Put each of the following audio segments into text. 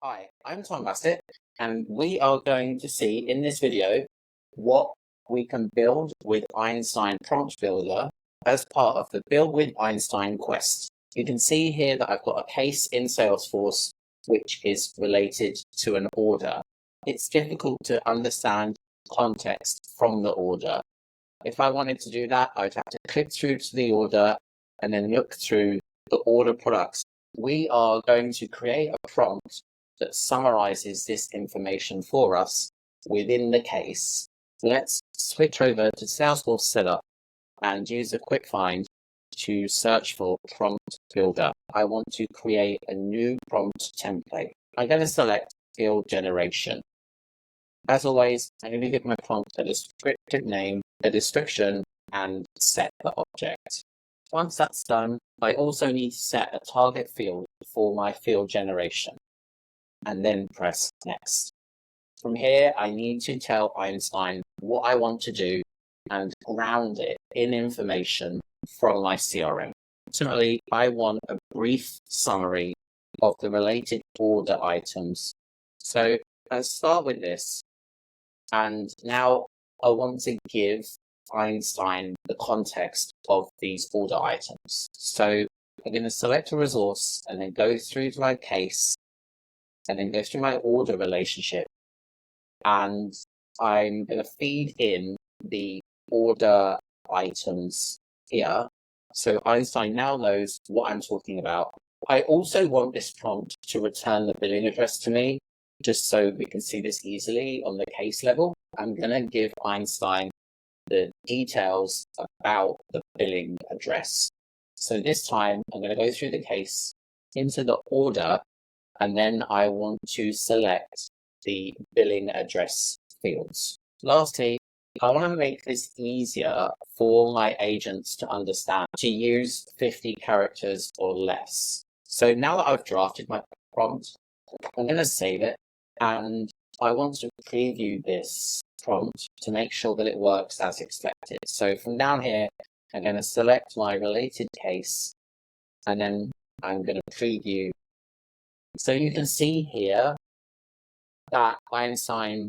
Hi, I'm Tom Bassett, and we are going to see in this video what we can build with Einstein Prompt Builder as part of the Build with Einstein Quest. You can see here that I've got a case in Salesforce which is related to an order. It's difficult to understand context from the order. If I wanted to do that, I'd have to click through to the order and then look through the order products. We are going to create a prompt that summarizes this information for us within the case. Let's switch over to Salesforce Setup and use a quick find to search for Prompt Builder. I want to create a new prompt template. I'm going to select Field Generation. As always, I'm going to give my prompt a descriptive name, a description, and set the object. Once that's done, I also need to set a target field for my field generation, and then press Next. From here, I need to tell Einstein what I want to do and ground it in information from my CRM. Ultimately, I want a brief summary of the related order items. So let's start with this. And now I want to give Einstein the context of these order items. So I'm going to select a resource and then go through to my case and then go through my order relationship. And I'm going to feed in the order items here. So Einstein now knows what I'm talking about. I also want this prompt to return the billing address to me, just so we can see this easily on the case level. I'm going to give Einstein the details about the billing address. So this time I'm going to go through the case into the order, and then I want to select the billing address fields. Lastly, I want to make this easier for my agents to understand, to use 50 characters or less. So now that I've drafted my prompt, I'm going to save it, and I want to preview this prompt to make sure that it works as expected. So from down here, I'm going to select my related case, and then I'm going to preview. So you can see here that Einstein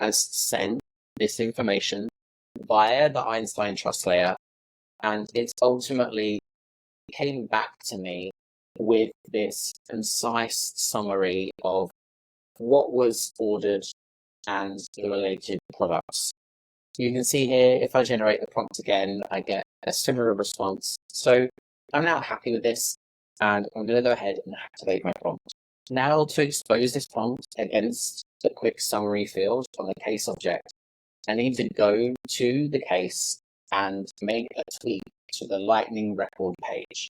has sent this information via the Einstein trust layer, and it's ultimately came back to me with this concise summary of what was ordered and the related products. You can see here, if I generate the prompt again, I get a similar response. So I'm now happy with this, and I'm going to go ahead and activate my prompt. Now to expose this prompt against the quick summary field on the case object, I need to go to the case and make a tweak to the Lightning record page.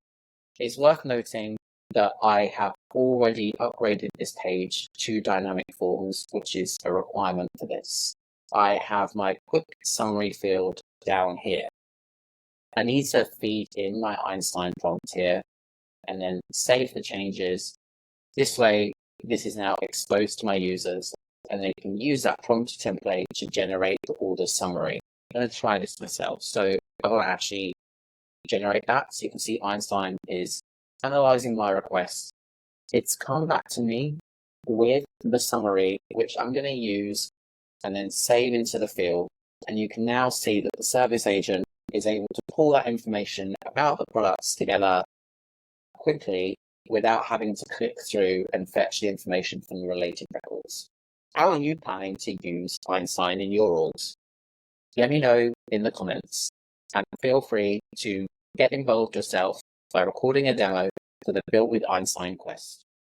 It's worth noting that I have already upgraded this page to dynamic forms, which is a requirement for this. I have my quick summary field down here. I need to feed in my Einstein prompt here and then save the changes. This way, this is now exposed to my users, and they can use that prompt template to generate the order summary. I'm going to try this myself. So I will actually generate that. So you can see Einstein is analyzing my request. It's come back to me with the summary, which I'm going to use and then save into the field. And you can now see that the service agent is able to pull that information about the products together quickly without having to click through and fetch the information from the related records. How are you planning to use Einstein in your orgs? Let me know in the comments, and feel free to get involved yourself by recording a demo for the Build with Einstein Quest.